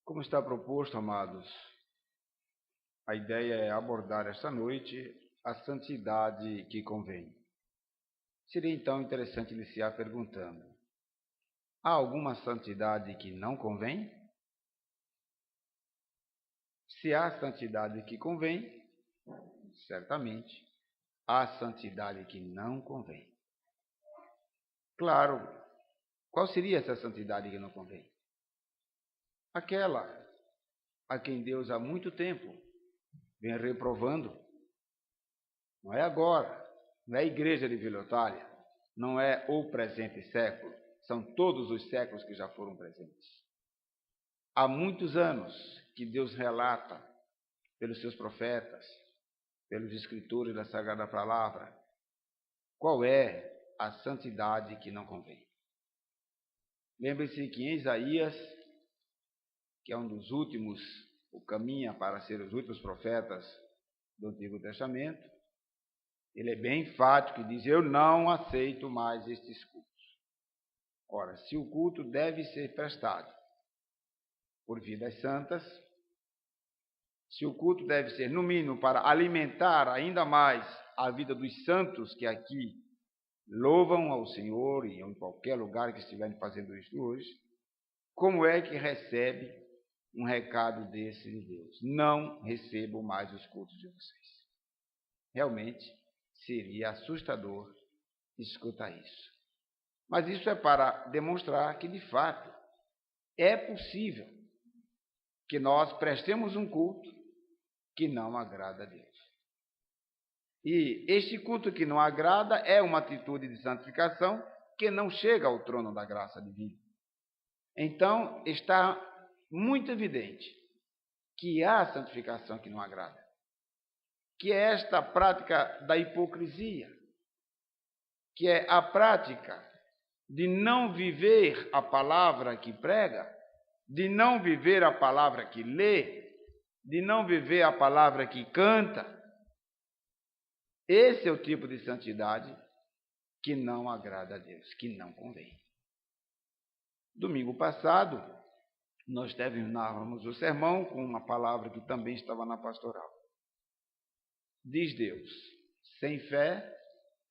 Como está proposto, amados, a ideia é abordar esta noite a santidade que convém. Seria então interessante iniciar perguntando: há alguma santidade que não convém? Se há santidade que convém, certamente há santidade que não convém. Claro, qual seria essa santidade que não convém? Aquela a quem Deus há muito tempo vem reprovando. Não é agora, não é a igreja de Vila Otália, não é o presente século, são todos os séculos que já foram presentes. Há muitos anos que Deus relata pelos seus profetas, pelos escritores da Sagrada Palavra, qual é a santidade que não convém. Lembre-se que em Isaías, que é um dos últimos, o caminha para ser os últimos profetas do Antigo Testamento, ele é bem enfático e diz: eu não aceito mais estes cultos. Ora, se o culto deve ser prestado por vidas santas, se o culto deve ser, no mínimo, para alimentar ainda mais a vida dos santos que aqui louvam ao Senhor e em qualquer lugar que estiverem fazendo isso hoje, como é que recebe um recado desse de Deus? Não recebo mais os cultos de vocês. Realmente seria assustador escutar isso. Mas isso é para demonstrar que, de fato, é possível que nós prestemos um culto que não agrada a Deus. E este culto que não agrada é uma atitude de santificação que não chega ao trono da graça divina. Então, está muito evidente que há santificação que não agrada, que é esta prática da hipocrisia, que é a prática de não viver a palavra que prega, de não viver a palavra que lê, de não viver a palavra que canta. Esse é o tipo de santidade que não agrada a Deus, que não convém. Domingo passado, nós terminávamos o sermão com uma palavra que também estava na pastoral. Diz Deus: sem fé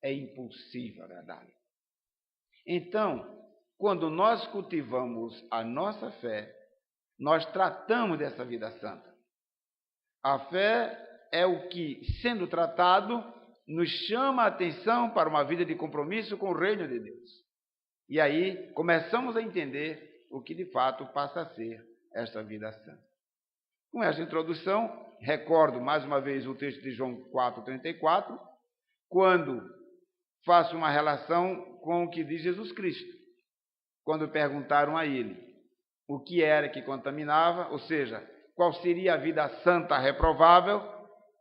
é impossível agradá-lo. Então, quando nós cultivamos a nossa fé, nós tratamos dessa vida santa. A fé é o que, sendo tratado, nos chama a atenção para uma vida de compromisso com o reino de Deus. E aí começamos a entender o que de fato passa a ser esta vida santa. Com esta introdução, recordo mais uma vez o texto de João 4,34, quando faço uma relação com o que diz Jesus Cristo. Quando perguntaram a ele o que era que contaminava, ou seja, qual seria a vida santa reprovável,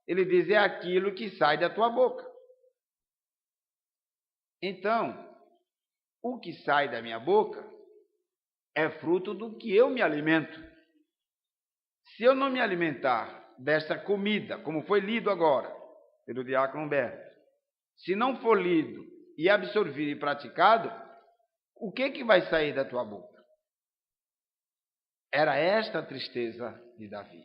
ele diz: é aquilo que sai da tua boca. Então, o que sai da minha boca é fruto do que eu me alimento. Se eu não me alimentar desta comida, como foi lido agora pelo diácono Humberto, se não for lido e absorvido e praticado, o que vai sair da tua boca? Era esta a tristeza de Davi.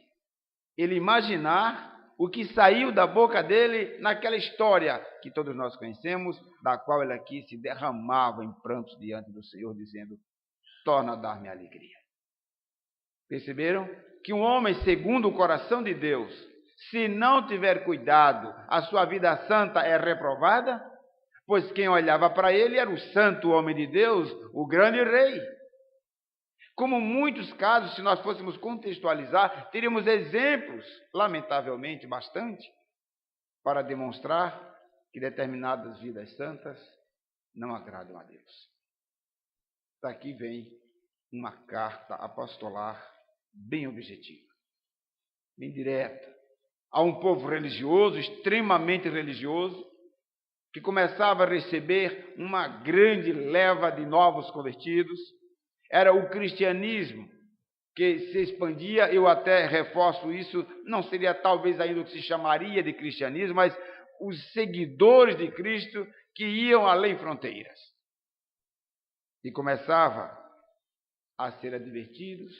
Ele imaginar o que saiu da boca dele naquela história que todos nós conhecemos, da qual ele aqui se derramava em prantos diante do Senhor, dizendo: torna a dar-me alegria. Perceberam? Que um homem segundo o coração de Deus, se não tiver cuidado, a sua vida santa é reprovada, pois quem olhava para ele era o santo homem de Deus, o grande rei. Como muitos casos, se nós fôssemos contextualizar, teríamos exemplos, lamentavelmente bastante, para demonstrar que determinadas vidas santas não agradam a Deus. Daqui vem uma carta apostolar bem objetiva, bem direta, a um povo religioso, extremamente religioso, que começava a receber uma grande leva de novos convertidos. Era o cristianismo que se expandia. Eu até reforço isso, não seria talvez ainda o que se chamaria de cristianismo, mas os seguidores de Cristo que iam além fronteiras. E começava a ser advertidos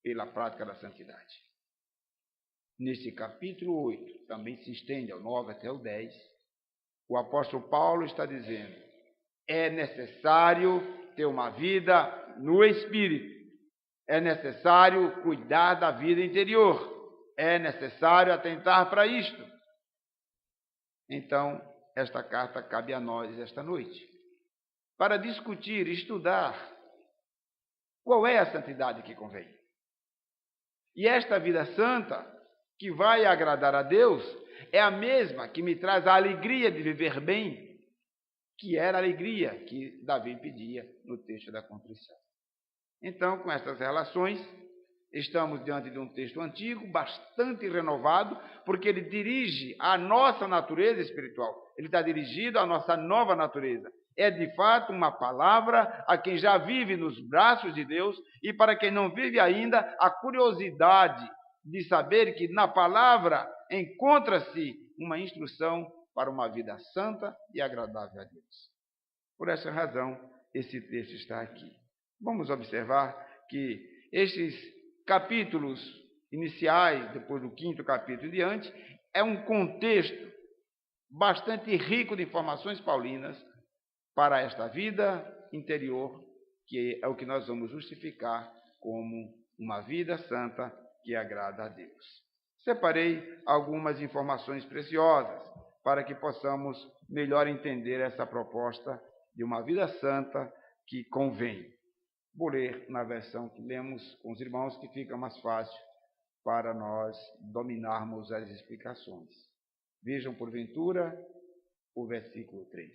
pela prática da santidade. Nesse capítulo 8, também se estende ao 9 até o 10, o apóstolo Paulo está dizendo: é necessário ter uma vida no Espírito, é necessário cuidar da vida interior, é necessário atentar para isto. Então, esta carta cabe a nós esta noite, para discutir, estudar qual é a santidade que convém. E esta vida santa, que vai agradar a Deus, é a mesma que me traz a alegria de viver bem, que era a alegria que Davi pedia no texto da contrição. Então, com estas relações, estamos diante de um texto antigo, bastante renovado, porque ele dirige a nossa natureza espiritual. Ele está dirigido à nossa nova natureza. É, de fato, uma palavra a quem já vive nos braços de Deus e para quem não vive ainda, a curiosidade de saber que na palavra encontra-se uma instrução para uma vida santa e agradável a Deus. Por essa razão, esse texto está aqui. Vamos observar que estes capítulos iniciais, depois do 5º capítulo em diante, é um contexto bastante rico de informações paulinas para esta vida interior, que é o que nós vamos justificar como uma vida santa que agrada a Deus. Separei algumas informações preciosas para que possamos melhor entender essa proposta de uma vida santa que convém. Vou ler na versão que lemos com os irmãos, que fica mais fácil para nós dominarmos as explicações. Vejam, porventura, o versículo 3.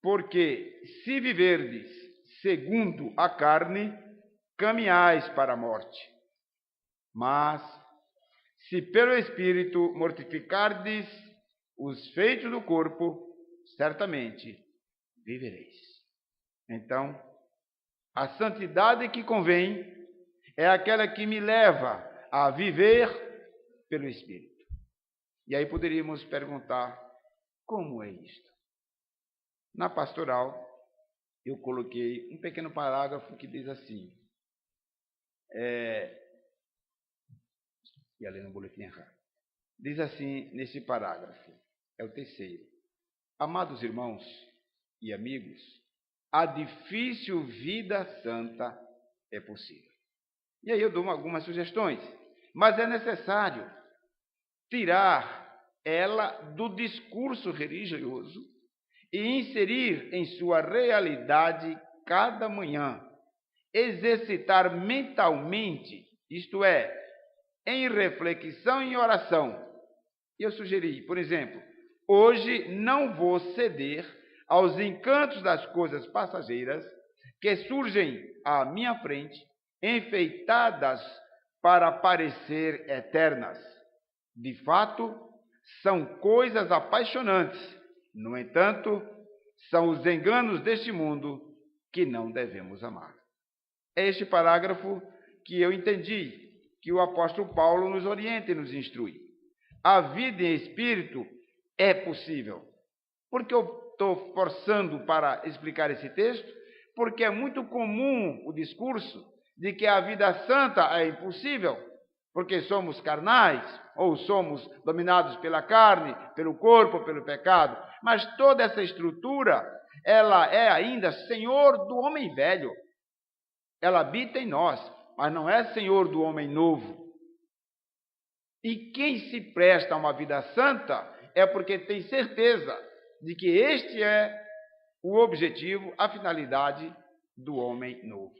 Porque se viverdes segundo a carne, caminhais para a morte. Mas, se pelo Espírito mortificardes os feitos do corpo, certamente vivereis. Então, a santidade que convém é aquela que me leva a viver pelo Espírito. E aí poderíamos perguntar, como é isto? Na pastoral, eu coloquei um pequeno parágrafo que diz assim, e ali no boletim errado, diz assim nesse parágrafo, é o 3º. Amados irmãos e amigos, a difícil vida santa é possível. E aí eu dou algumas sugestões, mas é necessário tirar ela do discurso religioso e inserir em sua realidade cada manhã, exercitar mentalmente, isto é, em reflexão e oração. Eu sugeri, por exemplo, hoje não vou ceder aos encantos das coisas passageiras que surgem à minha frente, enfeitadas para parecer eternas. De fato, são coisas apaixonantes. No entanto, são os enganos deste mundo que não devemos amar. É este parágrafo que eu entendi que o apóstolo Paulo nos orienta e nos instrui. A vida em espírito é possível. Por que eu estou forçando para explicar esse texto? Porque é muito comum o discurso de que a vida santa é impossível, porque somos carnais, ou somos dominados pela carne, pelo corpo, pelo pecado. Mas toda essa estrutura, ela é ainda senhor do homem velho. Ela habita em nós, mas não é senhor do homem novo. E quem se presta a uma vida santa é porque tem certeza de que este é o objetivo, a finalidade do homem novo.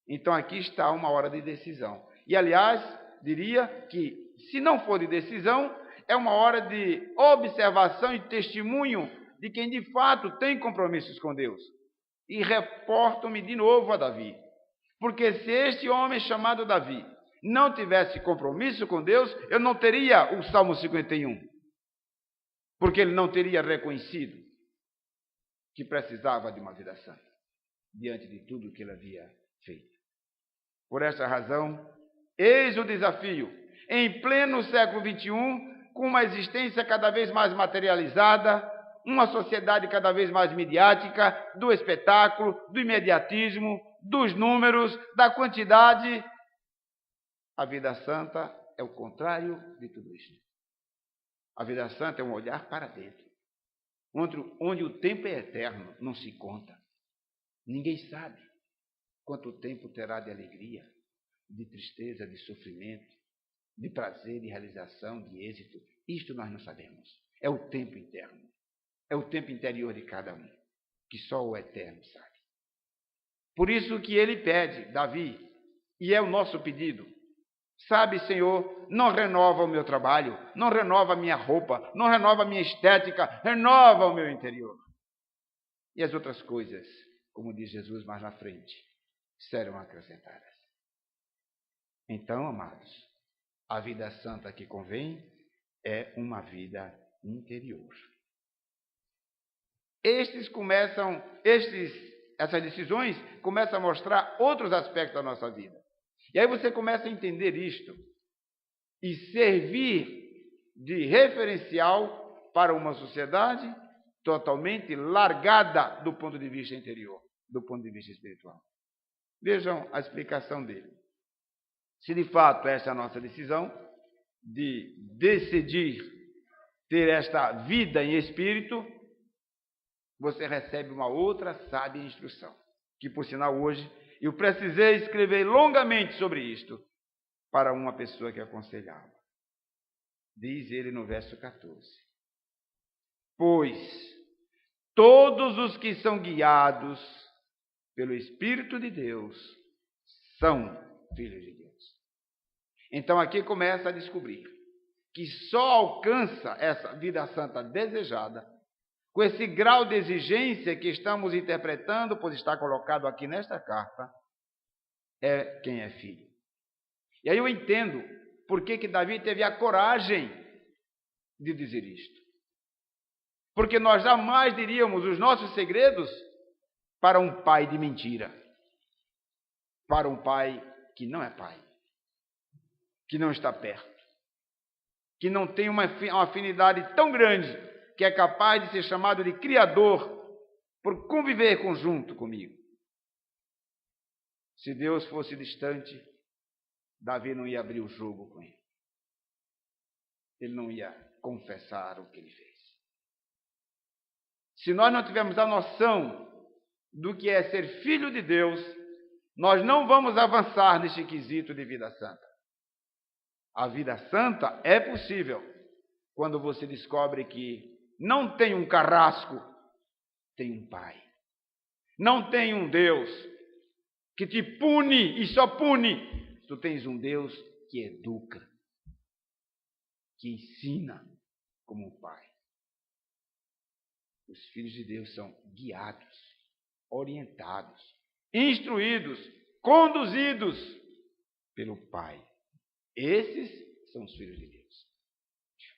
Então aqui está uma hora de decisão. E, aliás, diria que, se não for de decisão, é uma hora de observação e testemunho de quem de fato tem compromissos com Deus. E reporto-me de novo a Davi. Porque se este homem chamado Davi não tivesse compromisso com Deus, eu não teria o Salmo 51. Porque ele não teria reconhecido que precisava de uma vida santa, diante de tudo o que ele havia feito. Por essa razão, eis o desafio, em pleno século XXI, com uma existência cada vez mais materializada, uma sociedade cada vez mais midiática, do espetáculo, do imediatismo, dos números, da quantidade. A vida santa é o contrário de tudo isso. A vida santa é um olhar para dentro, onde o tempo é eterno, não se conta. Ninguém sabe quanto tempo terá de alegria, de tristeza, de sofrimento, de prazer, de realização, de êxito. Isto nós não sabemos. É o tempo interno. É o tempo interior de cada um, que só o eterno sabe. Por isso que ele pede, Davi, e é o nosso pedido: sabe, Senhor, não renova o meu trabalho, não renova a minha roupa, não renova a minha estética, renova o meu interior. E as outras coisas, como diz Jesus mais na frente, serão acrescentadas. Então, amados, a vida santa que convém é uma vida interior. Essas decisões começam a mostrar outros aspectos da nossa vida. E aí você começa a entender isto e servir de referencial para uma sociedade totalmente largada do ponto de vista interior, do ponto de vista espiritual. Vejam a explicação dele. Se de fato essa é a nossa decisão de decidir ter esta vida em espírito, você recebe uma outra sábia instrução, que por sinal hoje eu precisei escrever longamente sobre isto para uma pessoa que aconselhava. Diz ele no verso 14: pois todos os que são guiados pelo Espírito de Deus são filhos de Deus. Então aqui começa a descobrir que só alcança essa vida santa desejada com esse grau de exigência que estamos interpretando, pois está colocado aqui nesta carta, é quem é filho. E aí eu entendo por que Davi teve a coragem de dizer isto. Porque nós jamais diríamos os nossos segredos para um pai de mentira, para um pai que não é pai, que não está perto, que não tem uma afinidade tão grande que é capaz de ser chamado de criador por conviver conjunto comigo. Se Deus fosse distante, Davi não ia abrir o jogo com ele. Ele não ia confessar o que ele fez. Se nós não tivermos a noção do que é ser filho de Deus, nós não vamos avançar neste quesito de vida santa. A vida santa é possível quando você descobre que não tem um carrasco, tem um pai. Não tem um Deus que te pune e só pune. Tu tens um Deus que educa, que ensina como um pai. Os filhos de Deus são guiados, orientados, instruídos, conduzidos pelo Pai. Esses são os filhos de Deus.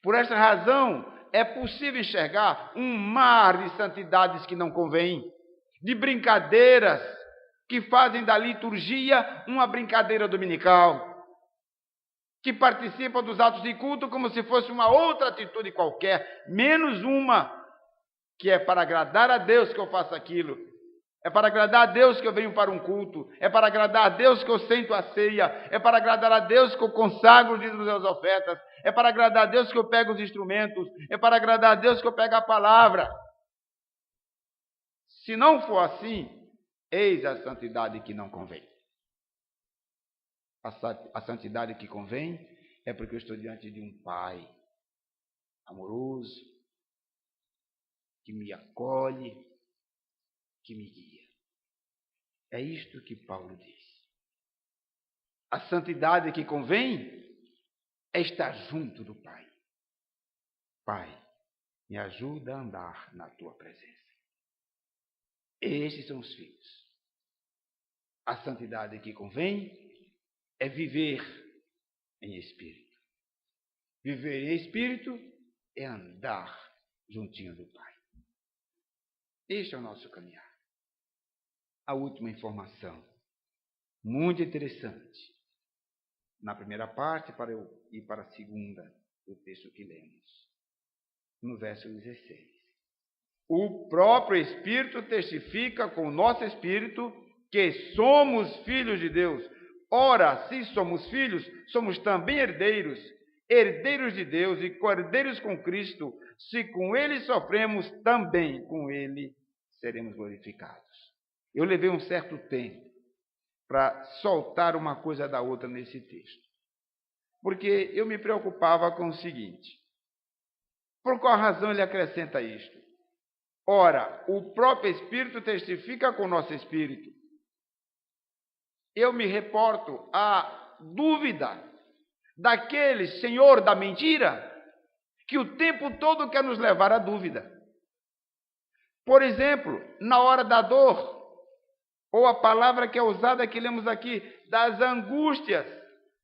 Por esta razão, é possível enxergar um mar de santidades que não convém, de brincadeiras que fazem da liturgia uma brincadeira dominical, que participam dos atos de culto como se fosse uma outra atitude qualquer, menos uma que é para agradar a Deus que eu faço aquilo, é para agradar a Deus que eu venho para um culto, é para agradar a Deus que eu sento a ceia, é para agradar a Deus que eu consagro as minhas ofertas, é para agradar a Deus que eu pego os instrumentos, é para agradar a Deus que eu pego a palavra. Se não for assim, eis a santidade que não convém. A santidade que convém é porque eu estou diante de um Pai amoroso, que me acolhe, que me guia. É isto que Paulo diz. A santidade que convém é estar junto do Pai. Pai, me ajuda a andar na tua presença. Estes são os filhos. A santidade que convém é viver em espírito. Viver em espírito é andar juntinho do Pai. Este é o nosso caminhar. A última informação, muito interessante, na primeira parte para eu ir para a segunda do texto que lemos, no verso 16. O próprio Espírito testifica com o nosso espírito que somos filhos de Deus. Ora, se somos filhos, somos também herdeiros, herdeiros de Deus e co-herdeiros com Cristo. Se com Ele sofremos, também com Ele seremos glorificados. Eu levei um certo tempo para soltar uma coisa da outra nesse texto, porque eu me preocupava com o seguinte: por qual razão ele acrescenta isto? Ora, o próprio Espírito testifica com o nosso espírito. Eu me reporto à dúvida daquele senhor da mentira que o tempo todo quer nos levar à dúvida. Por exemplo, na hora da dor, ou a palavra que é usada, que lemos aqui, das angústias,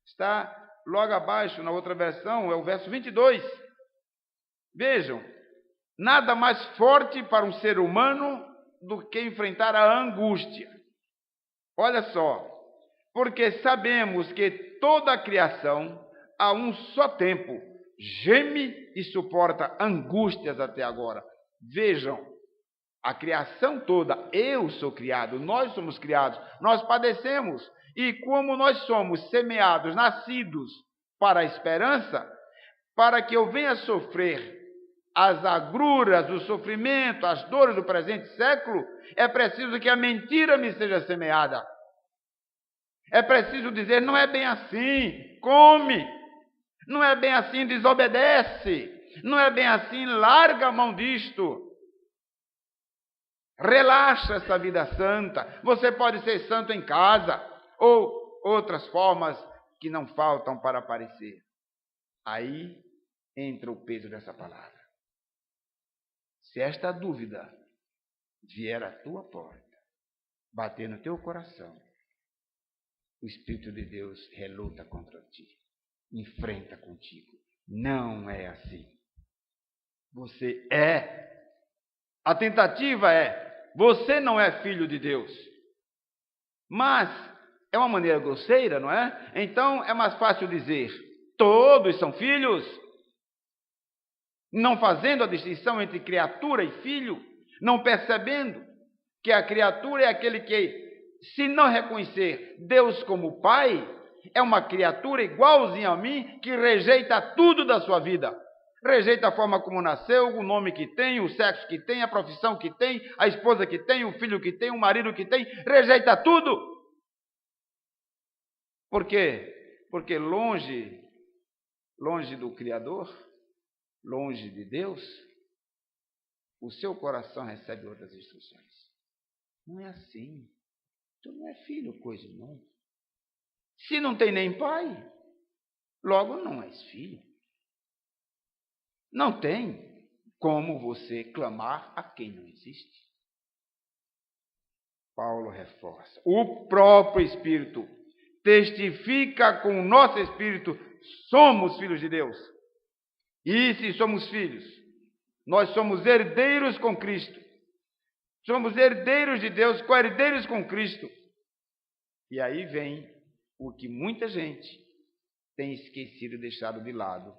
está logo abaixo, na outra versão, é o verso 22. Vejam, nada mais forte para um ser humano do que enfrentar a angústia. Olha só, porque sabemos que toda a criação, a um só tempo, geme e suporta angústias até agora. Vejam, a criação toda, eu sou criado, nós somos criados, nós padecemos. E como nós somos semeados, nascidos para a esperança, para que eu venha sofrer as agruras, o sofrimento, as dores do presente século, é preciso que a mentira me seja semeada. É preciso dizer, não é bem assim, come. Não é bem assim, desobedece. Não é bem assim, larga a mão disto. Relaxa essa vida santa. Você pode ser santo em casa, ou outras formas que não faltam para aparecer. Aí entra o peso dessa palavra. Se esta dúvida vier à tua porta, bater no teu coração, o Espírito de Deus reluta contra ti, enfrenta contigo. Não é assim. Você é. A tentativa é, você não é filho de Deus. Mas é uma maneira grosseira, não é? Então é mais fácil dizer, todos são filhos, não fazendo a distinção entre criatura e filho, não percebendo que a criatura é aquele que, se não reconhecer Deus como Pai, é uma criatura igualzinha a mim, que rejeita tudo da sua vida. Rejeita a forma como nasceu, o nome que tem, o sexo que tem, a profissão que tem, a esposa que tem, o filho que tem, o marido que tem, rejeita tudo. Por quê? Porque longe do Criador, longe de Deus, o seu coração recebe outras instruções. Não é assim. Tu não é filho, coisa não. Se não tem nem pai, logo não és filho. Não tem como você clamar a quem não existe. Paulo reforça. O próprio Espírito testifica com o nosso Espírito, somos filhos de Deus. E se somos filhos, nós somos herdeiros com Cristo. Somos herdeiros de Deus, co-herdeiros com Cristo. E aí vem o que muita gente tem esquecido e deixado de lado.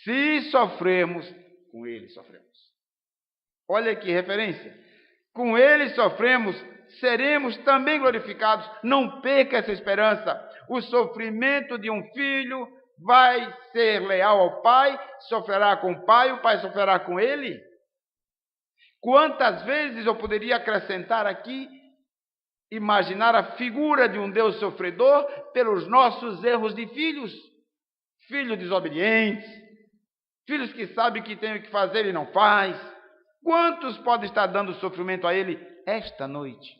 Se sofremos, com Ele sofremos. Olha que referência. Com Ele sofremos, seremos também glorificados. Não perca essa esperança. O sofrimento de um filho vai ser leal ao pai, sofrerá com o pai sofrerá com ele. Quantas vezes eu poderia acrescentar aqui, imaginar a figura de um Deus sofredor pelos nossos erros de filhos. Filhos desobedientes, filhos que sabem que tem o que fazer e não faz. Quantos podem estar dando sofrimento a ele esta noite?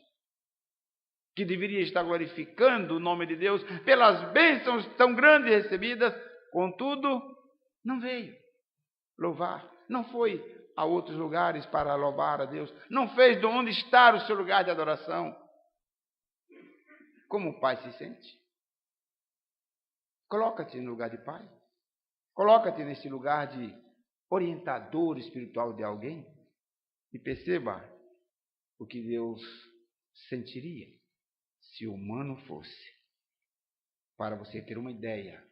Que deveria estar glorificando o nome de Deus pelas bênçãos tão grandes recebidas, contudo, não veio louvar, não foi a outros lugares para louvar a Deus, não fez de onde estar o seu lugar de adoração. Como o pai se sente? Coloca-te no lugar de pai. Coloca-te nesse lugar de orientador espiritual de alguém e perceba o que Deus sentiria se humano fosse. Para você ter uma ideia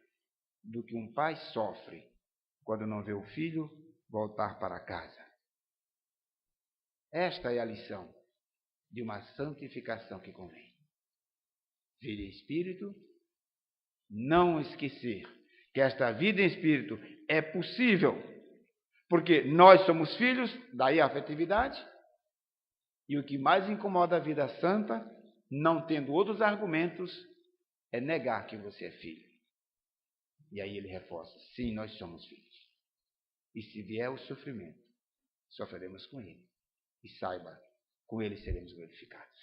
do que um pai sofre quando não vê o filho voltar para casa. Esta é a lição. de uma santificação que convém. Vida em espírito, não esquecer que esta vida em espírito é possível, porque nós somos filhos, daí a afetividade, e o que mais incomoda a vida santa, não tendo outros argumentos, é negar que você é filho. E aí ele reforça, sim, nós somos filhos. E se vier o sofrimento, sofreremos com ele. E saiba, com ele seremos glorificados.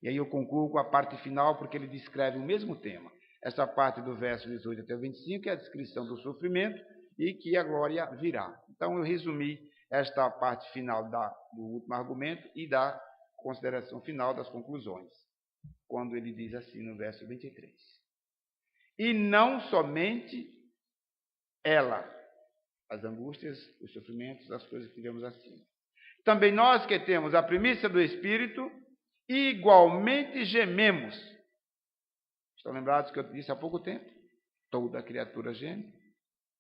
E aí eu concluo com a parte final, porque ele descreve o mesmo tema. Essa parte do verso 18 até o 25 é a descrição do sofrimento e que a glória virá. Então eu resumi esta parte final do último argumento e da consideração final das conclusões, quando ele diz assim no verso 23. E não somente ela, as angústias, os sofrimentos, as coisas que tivemos acima. Também nós que temos a primícia do Espírito, igualmente gememos. Estão lembrados que eu disse há pouco tempo? Toda criatura geme.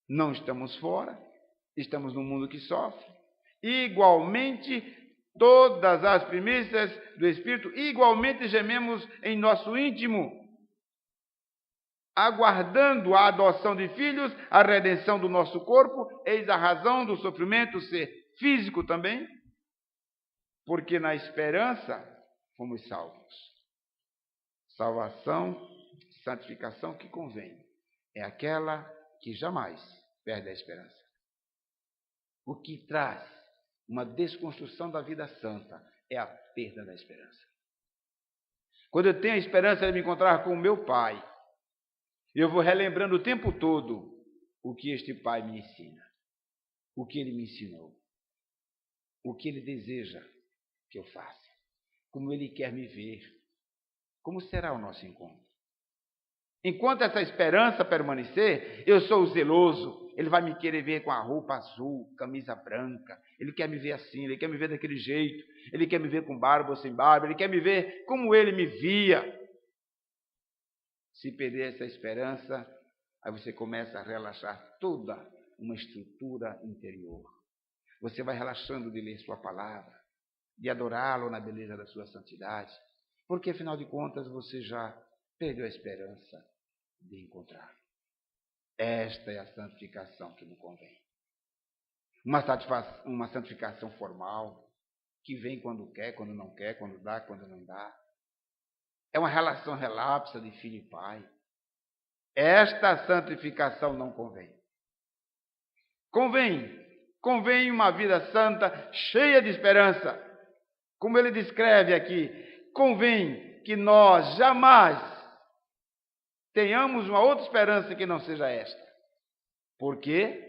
Não estamos fora, estamos num mundo que sofre. Igualmente, todas as primícias do Espírito, igualmente gememos em nosso íntimo, aguardando a adoção de filhos, a redenção do nosso corpo. Eis a razão do sofrimento ser físico também, porque na esperança fomos salvos. Salvação, santificação que convém, é aquela que jamais perde a esperança. O que traz uma desconstrução da vida santa é a perda da esperança. Quando eu tenho a esperança de me encontrar com o meu Pai, eu vou relembrando o tempo todo o que este Pai me ensina, o que Ele me ensinou, o que Ele deseja que eu faça, como Ele quer me ver, como será o nosso encontro. Enquanto essa esperança permanecer, eu sou o zeloso. Ele vai me querer ver com a roupa azul, camisa branca. Ele quer me ver assim, ele quer me ver daquele jeito. Ele quer me ver com barba ou sem barba. Ele quer me ver como ele me via. Se perder essa esperança, aí você começa a relaxar toda uma estrutura interior. Você vai relaxando de ler sua palavra, de adorá-lo na beleza da sua santidade, porque, afinal de contas, você já perdeu a esperança de encontrar. Esta é a santificação que me convém. Uma santificação formal, que vem quando quer, quando não quer, quando dá, quando não dá. É uma relação relapsa de filho e pai. Esta santificação não convém. Convém uma vida santa, cheia de esperança. Como ele descreve aqui, convém que nós jamais tenhamos uma outra esperança que não seja esta. Por quê?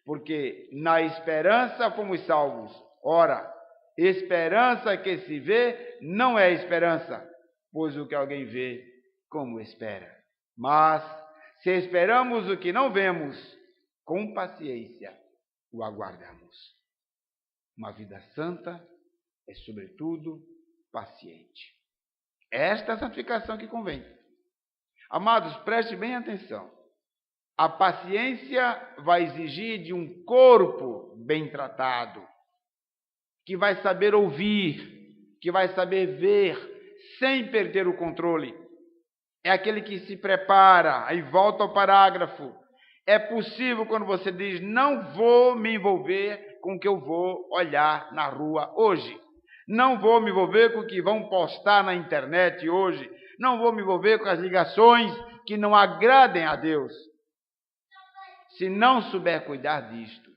Porque na esperança fomos salvos. Ora, esperança que se vê não é esperança, pois o que alguém vê, como espera. Mas, se esperamos o que não vemos, com paciência o aguardamos. Uma vida santa é, sobretudo, paciente. Esta é a santificação que convém. Amados, preste bem atenção. A paciência vai exigir de um corpo bem tratado, que vai saber ouvir, que vai saber ver, sem perder o controle. É aquele que se prepara, aí volta ao parágrafo. É possível quando você diz, não vou me envolver com o que eu vou olhar na rua hoje. Não vou me envolver com o que vão postar na internet hoje. Não vou me envolver com as ligações que não agradem a Deus. Se não souber cuidar disto,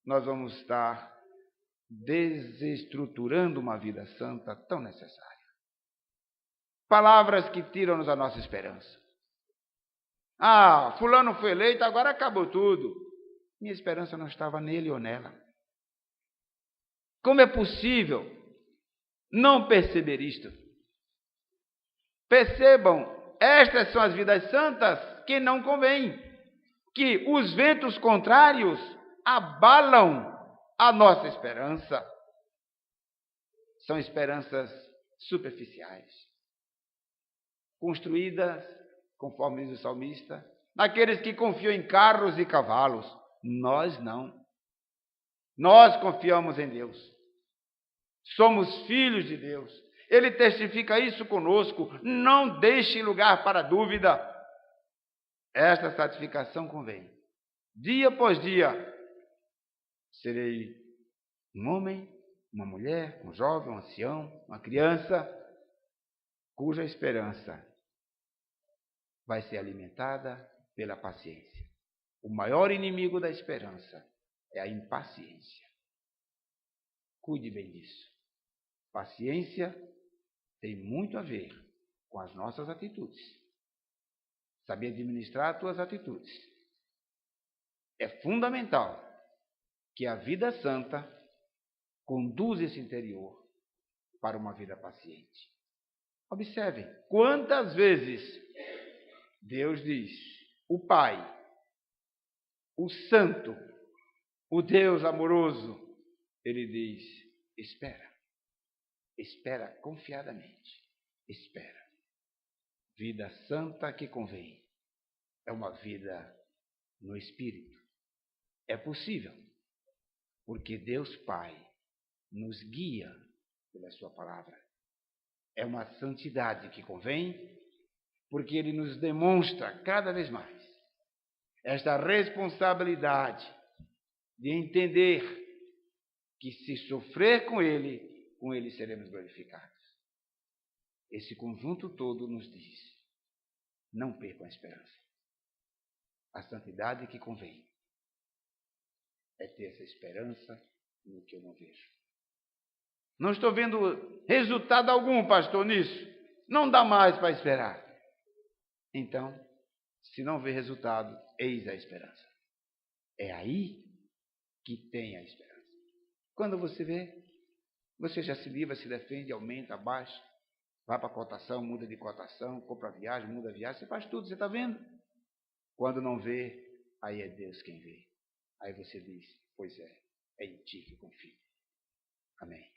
nós vamos estar desestruturando uma vida santa tão necessária. Palavras que tiram-nos a nossa esperança. Ah, fulano foi eleito, agora acabou tudo. Minha esperança não estava nele ou nela. Como é possível não perceber isto? Percebam, estas são as vidas santas que não convêm, que os ventos contrários abalam a nossa esperança. São esperanças superficiais, construídas, conforme diz o salmista, naqueles que confiam em carros e cavalos. Nós não. Nós confiamos em Deus. Somos filhos de Deus. Ele testifica isso conosco. Não deixe lugar para dúvida. Esta certificação convém. Dia após dia, serei um homem, uma mulher, um jovem, um ancião, uma criança, cuja esperança vai ser alimentada pela paciência. O maior inimigo da esperança é a impaciência. Cuide bem disso. Paciência tem muito a ver com as nossas atitudes. Saber administrar as tuas atitudes. É fundamental que a vida santa conduza esse interior para uma vida paciente. Observem quantas vezes Deus diz, o Pai, o Santo, o Deus amoroso, ele diz, espera, espera confiadamente, espera. Vida santa que convém é uma vida no Espírito. É possível, porque Deus Pai nos guia pela sua palavra. É uma santidade que convém, porque Ele nos demonstra cada vez mais esta responsabilidade de entender que se sofrer com Ele seremos glorificados. Esse conjunto todo nos diz, não percam a esperança. A santidade que convém é ter essa esperança no que eu não vejo. Não estou vendo resultado algum, pastor, nisso. Não dá mais para esperar. Então, se não vê resultado, eis a esperança. É aí que tem a esperança. Quando você vê, você já se livra, se defende, aumenta, abaixa, vai para a cotação, muda de cotação, compra viagem, muda viagem, você faz tudo, você está vendo? Quando não vê, aí é Deus quem vê. Aí você diz, pois é em ti que confio. Amém.